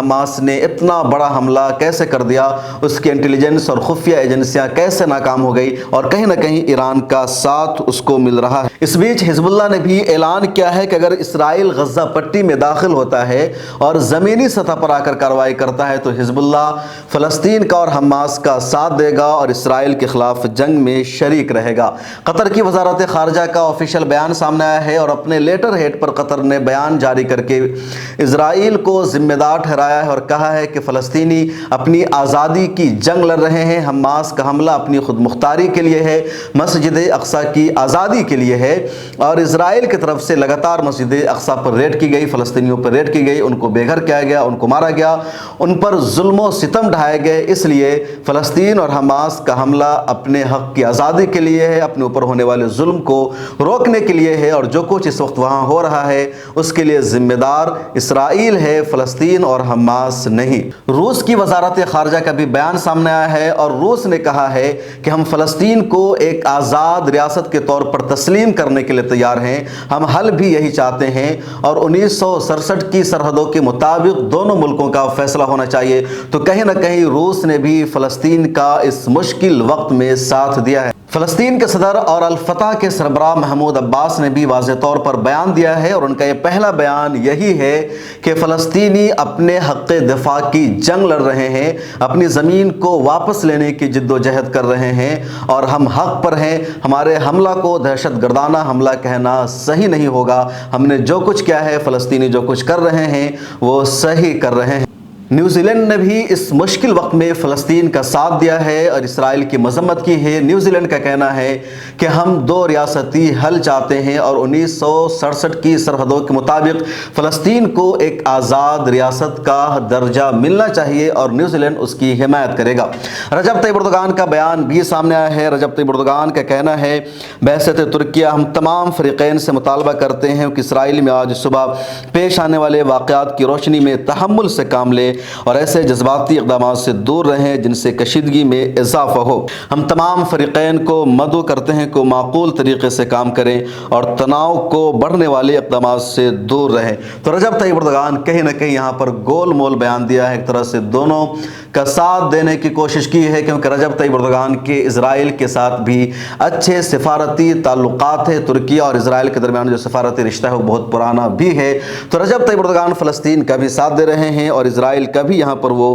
Hamas نے اتنا بڑا حملہ کیسے کر دیا، اس کی انٹیلیجنس اور خفیہ ایجنسیاں کیسے ناکام ہو گئی، اور کہیں نہ کہیں ایران کا ساتھ اس کو مل رہا ہے۔ اس بیچ حزب اللہ نے بھی اعلان کیا ہے کہ اگر اسرائیل غزہ پٹی میں داخل ہوتا ہے اور زمینی سطح پر آ کر کارروائی کرتا ہے تو حزب اللہ فلسطین کا اور حماس کا ساتھ دے گا اور اسرائیل کے خلاف جنگ میں شریک رہے گا۔ قطر کی وزارت خارجہ کا آفیشیل بیان سامنے آیا ہے اور اپنے لیٹر ہیڈ پر قطر نے بیان جاری کر کے اسرائیل کو ذمہ دار ٹھہرایا ہے اور کہا ہے کہ فلسطینی اپنی آزادی کی جنگ لڑ رہے ہیں، حماس کا حملہ اپنی خود مختاری کے لیے ہے، مسجد اقصی کی آزادی کے لیے ہے، اور اسرائیل کی طرف سے لگاتار مسجد اقصی پر ریڈ کی گئی، فلسطینیوں پر ریڈ کی گئی، ان کو بے گھر کیا گیا، ان کو مارا گیا، ان پر ظلم و ستم ڈھائے گئے۔ اس لیے فلسطین اور حماس کا حملہ اپنے حق کی آزادی کے لیے ہے، اپنے اوپر ہونے والے ظلم کو روکنے کے لیے ہے، اور جو کچھ اس وقت وہاں ہو رہا ہے اس کے لیے ذمہ دار اسرائیل ہے، فلسطین اور حماس نہیں۔ روس کی وزارت خارجہ کا بھی بیان سامنے آیا ہے اور روس نے کہا ہے کہ ہم فلسطین کو ایک آزاد ریاست کے طور پر تسلیم کرنے کے لیے تیار ہیں، ہم حل بھی یہی چاہتے ہیں، اور 1967 کی سرحدوں کے مطابق دونوں ملکوں کا فیصلہ ہونا چاہیے۔ تو کہیں نہ کہیں روس نے بھی فلسطین کا اس مشکل وقت میں ساتھ دیا ہے۔ فلسطین کے صدر اور الفتح کے سربراہ محمود عباس نے بھی واضح طور پر بیان دیا ہے، اور ان کا یہ پہلا بیان یہی ہے کہ فلسطینی اپنے حق دفاع کی جنگ لڑ رہے ہیں، اپنی زمین کو واپس لینے کی جد و جہد کر رہے ہیں، اور ہم حق پر ہیں۔ ہمارے حملہ کو دہشت گردانہ حملہ کہنا صحیح نہیں ہوگا۔ ہم نے جو کچھ کیا ہے، فلسطینی جو کچھ کر رہے ہیں وہ صحیح کر رہے ہیں۔ نیوزی لینڈ نے بھی اس مشکل وقت میں فلسطین کا ساتھ دیا ہے اور اسرائیل کی مذمت کی ہے۔ نیوزی لینڈ کا کہنا ہے کہ ہم دو ریاستی حل چاہتے ہیں اور 1967 کی سرحدوں کے مطابق فلسطین کو ایک آزاد ریاست کا درجہ ملنا چاہیے، اور نیوزی لینڈ اس کی حمایت کرے گا۔ رجب طیب اردوغان کا بیان بھی سامنے آیا ہے۔ رجب طیب اردوغان کا کہنا ہے، بعثت ترکیہ ہم تمام فریقین سے مطالبہ کرتے ہیں کہ اسرائیل میں آج صبح پیش آنے والے واقعات کی روشنی میں تحمل سے کام لے اور ایسے جذباتی اقدامات سے دور رہیں جن سے کشیدگی میں اضافہ ہو۔ ہم تمام فریقین کو مدعو کرتے ہیں کہ معقول طریقے سے کام کریں اور تناؤ کو بڑھنے والے اقدامات سے دور رہیں۔ تو رجب طیب اردوغان کہیں نہ کہیں یہاں پر گول مول بیان دیا ہے، ایک طرح سے دونوں کا ساتھ دینے کی کوشش کی ہے، کیونکہ رجب طیب اردوغان کے اسرائیل کے ساتھ بھی اچھے سفارتی تعلقات ہیں۔ ترکیہ اور اسرائیل کے درمیان جو سفارتی رشتہ ہے وہ بہت پرانا بھی ہے۔ تو رجب طیب اردوغان فلسطین کا بھی ساتھ دے رہے ہیں اور اسرائیل کا بھی یہاں پر وہ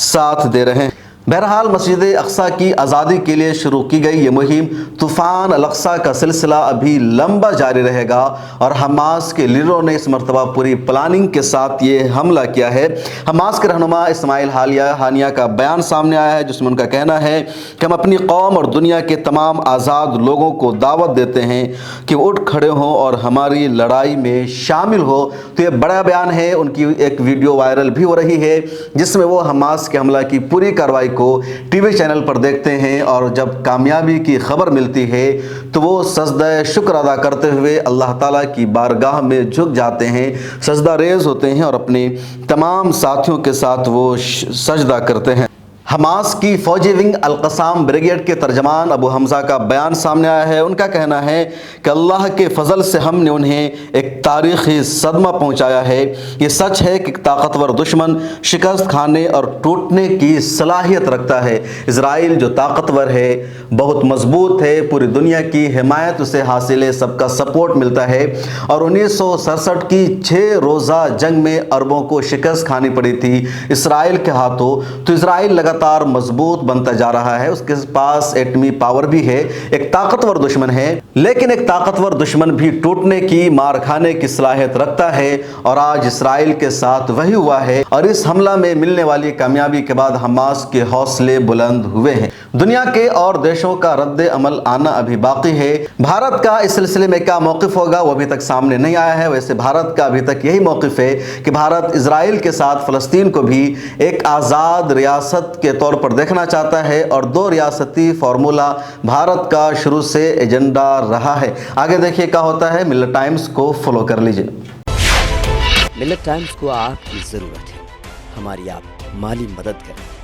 ساتھ دے رہے ہیں۔ بہرحال مسجد اقصی کی آزادی کے لیے شروع کی گئی یہ مہم طوفان الاقصی کا سلسلہ ابھی لمبا جاری رہے گا، اور حماس کے لیڈروں نے اس مرتبہ پوری پلاننگ کے ساتھ یہ حملہ کیا ہے۔ حماس کے رہنما اسماعیل ہانیہ کا بیان سامنے آیا ہے جس میں ان کا کہنا ہے کہ ہم اپنی قوم اور دنیا کے تمام آزاد لوگوں کو دعوت دیتے ہیں کہ وہ اٹھ کھڑے ہوں اور ہماری لڑائی میں شامل ہو۔ تو یہ بڑا بیان ہے، ان کی ایک ویڈیو وائرل بھی ہو رہی ہے جس میں وہ حماس کے حملہ کی پوری کارروائی کو ٹی وی چینل پر دیکھتے ہیں، اور جب کامیابی کی خبر ملتی ہے تو وہ سجدہ شکر ادا کرتے ہوئے اللہ تعالیٰ کی بارگاہ میں جھک جاتے ہیں، سجدہ ریز ہوتے ہیں اور اپنے تمام ساتھیوں کے ساتھ وہ سجدہ کرتے ہیں۔ حماس کی فوجی ونگ القسام بریگیڈ کے ترجمان ابو حمزہ کا بیان سامنے آیا ہے۔ ان کا کہنا ہے کہ اللہ کے فضل سے ہم نے انہیں ایک تاریخی صدمہ پہنچایا ہے۔ یہ سچ ہے کہ طاقتور دشمن شکست کھانے اور ٹوٹنے کی صلاحیت رکھتا ہے۔ اسرائیل جو طاقتور ہے، بہت مضبوط ہے، پوری دنیا کی حمایت اسے حاصل ہے، سب کا سپورٹ ملتا ہے، اور 1967 کی 6 روزہ جنگ میں عربوں کو شکست کھانی پڑی تھی اسرائیل کے ہاتھوں۔ تو اسرائیل لگاتار مضبوط بنتا جا رہا ہے، اس کے پاس ایٹمی پاور بھی ہے، ایک طاقتور دشمن ہے، لیکن ایک طاقتور دشمن بھی ٹوٹنے کی، مار کھانے کی صلاحیت رکھتا ہے، اور آج اسرائیل کے ساتھ وہی ہوا ہے، اور اس حملہ میں ملنے والی کامیابی کے بعد حماس کے حوصلے بلند ہوئے ہیں۔ دنیا کے اور دیشوں کا رد عمل آنا ابھی باقی ہے۔ بھارت کا اس سلسلے میں کیا موقف ہوگا وہ ابھی تک سامنے نہیں آیا ہے۔ ویسے بھارت کا ابھی تک یہی موقف ہے کہ بھارت اسرائیل کے ساتھ فلسطین کو بھی ایک آزاد ریاست کے طور پر دیکھنا چاہتا ہے، اور 2 ریاستی فارمولہ بھارت کا شروع سے ایجنڈا رہا ہے۔ آگے دیکھیے کیا ہوتا ہے۔ ملت ٹائمز کو فالو کر لیجئے۔ ملت ٹائمز کو آپ کی ضرورت ہے، ہماری آپ مالی مدد کریں۔